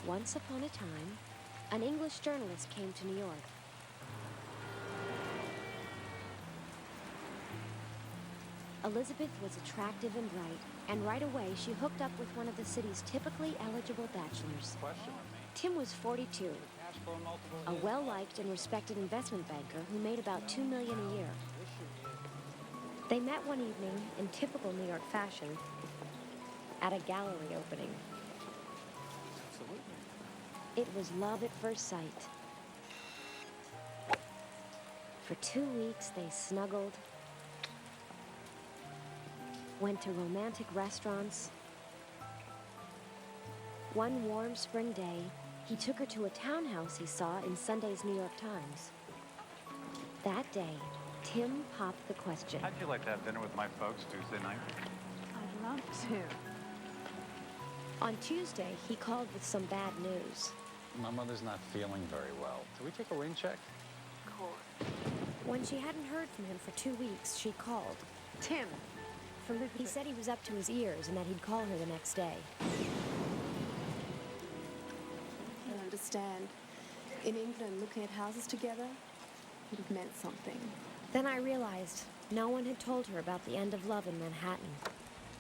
Once upon a time, an English journalist came to New York. Elizabeth was attractive and bright, and right away she hooked up with one of the city's typically eligible bachelors. Tim was 42, a well-liked and respected investment banker who made about $2 million a year. They met one evening in typical New York fashion at a gallery opening. It was love at first sight. For 2 weeks, they snuggled, went to romantic restaurants. One warm spring day, he took her to a townhouse he saw in Sunday's New York Times. That day, Tim popped the question. How'd you like to have dinner with my folks Tuesday night? I'd love to. On Tuesday, he called with some bad news. My mother's not feeling very well. Can we take a rain check? Of course. When she hadn't heard from him for 2 weeks, she called. Tim. He said he was up to his ears and that he'd call her the next day. I can understand. In England, looking at houses together would have meant something. Then I realized no one had told her about the end of love in Manhattan.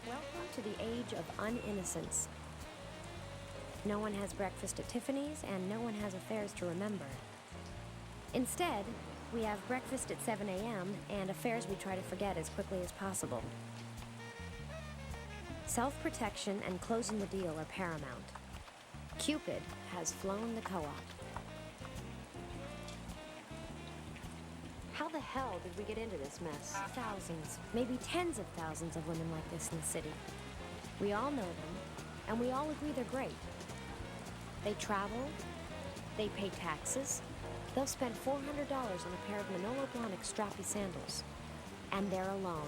Welcome to the age of uninnocence. No one has breakfast at Tiffany's, and no one has affairs to remember. Instead, we have breakfast at 7 a.m. and affairs we try to forget as quickly as possible. Self-protection and closing the deal are paramount. Cupid has flown the co-op. How the hell did we get into this mess? Thousands, maybe tens of thousands of women like this in the city. We all know them, and we all agree they're great. They travel, they pay taxes, they'll spend $400 on a pair of Manolo Blahnik strappy sandals, and they're alone.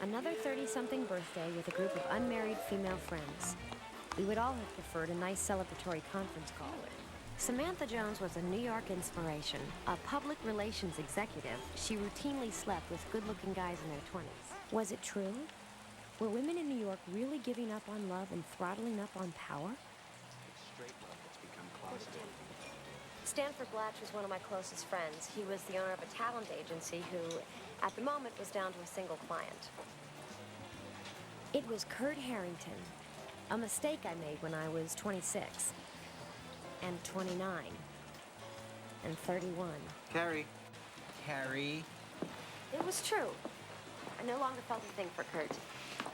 Another 30-something birthday with a group of unmarried female friends. We would all have preferred a nice celebratory conference call. Samantha Jones was a New York inspiration. A public relations executive, she routinely slept with good-looking guys in their 20s. Was it true? Were women in New York really giving up on love and throttling up on power? It's straight love that's become closeted. Stanford Blatch was one of my closest friends. He was the owner of a talent agency who, at the moment, was down to a single client. It was Kurt Harrington, a mistake I made when I was 26, and 29, and 31. Carrie. Carrie. It was true. I no longer felt a thing for Kurt.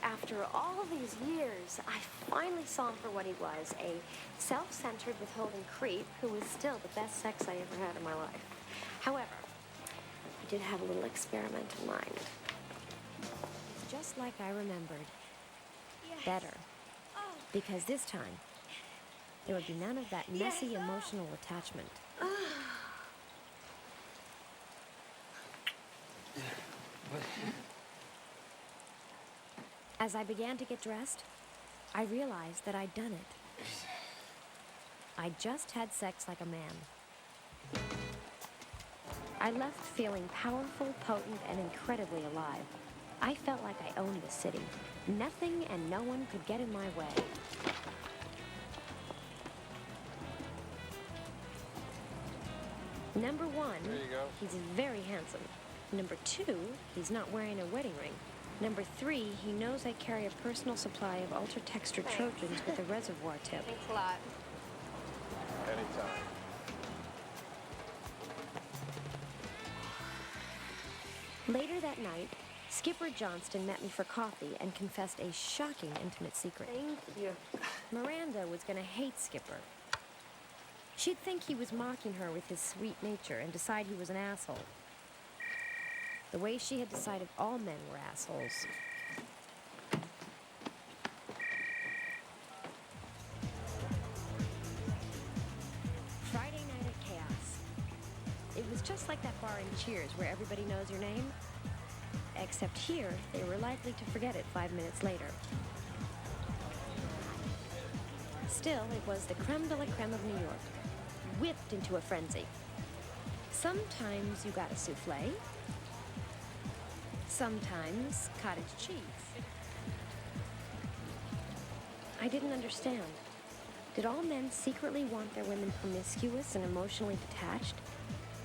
After all these years, I finally saw him for what he was, a self-centered, withholding creep who was still the best sex I ever had in my life. However, I did have a little experimental mind. It's just like I remembered. Yes. Better. Oh. Because this time, there would be none of that messy emotional attachment. As I began to get dressed, I realized that I'd done it. I just had sex like a man. I left feeling powerful, potent, and incredibly alive. I felt like I owned the city. Nothing and no one could get in my way. Number one, There you go. he's very handsome. Number two, he's not wearing a wedding ring. Number three, he knows I carry a personal supply of ultra-textured Trojans with a reservoir tip. Thanks a lot. Anytime. Later that night, Skipper Johnston met me for coffee and confessed a shocking intimate secret. Thank you. Miranda was going to hate Skipper. She'd think he was mocking her with his sweet nature and decide he was an asshole. The way she had decided all men were assholes. Friday night at Chaos. It was just like that bar in Cheers where everybody knows your name. Except here, they were likely to forget it 5 minutes later. Still, it was the creme de la creme of New York, whipped into a frenzy. Sometimes you got a souffle. Sometimes cottage cheese. I didn't understand. Did all men secretly want their women promiscuous and emotionally detached?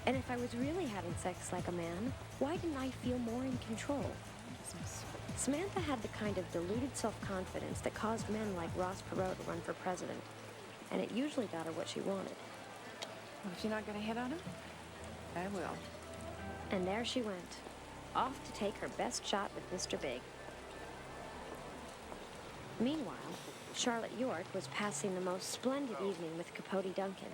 And if I was really having sex like a man, why didn't I feel more in control? Samantha had the kind of deluded self-confidence that caused men like Ross Perot to run for president. And it usually got her what she wanted. Well, if you're not going to hit on him, I will. And there she went, off to take her best shot with Mr. Big. Meanwhile, Charlotte York was passing the most splendid evening with Capote Duncan.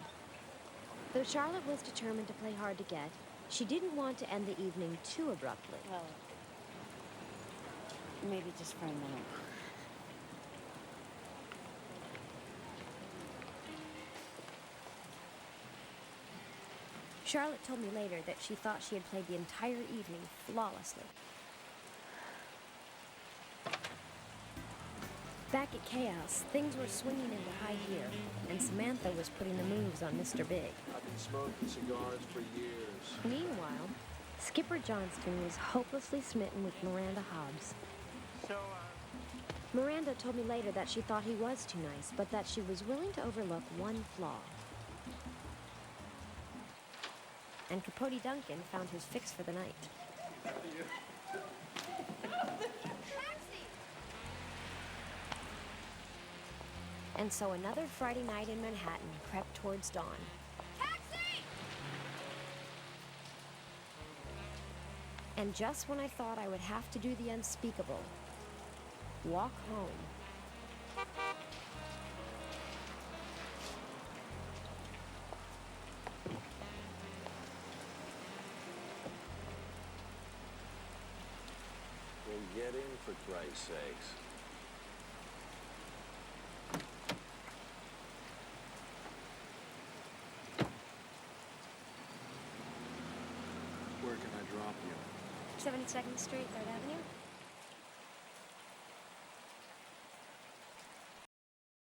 Though Charlotte was determined to play hard to get, she didn't want to end the evening too abruptly. Well, maybe just for a minute. Charlotte told me later that she thought she had played the entire evening flawlessly. Back at Chaos, things were swinging into high gear, and Samantha was putting the moves on Mr. Big. I've been smoking cigars for years. Meanwhile, Skipper Johnston was hopelessly smitten with Miranda Hobbs. Miranda told me later that she thought he was too nice, but that she was willing to overlook one flaw. And Capote Duncan found his fix for the night. And so another Friday night in Manhattan crept towards dawn. Taxi! And just when I thought I would have to do the unspeakable, walk home, Well, get in for Christ's sakes. Where can I drop you? 72nd Street, 3rd Avenue.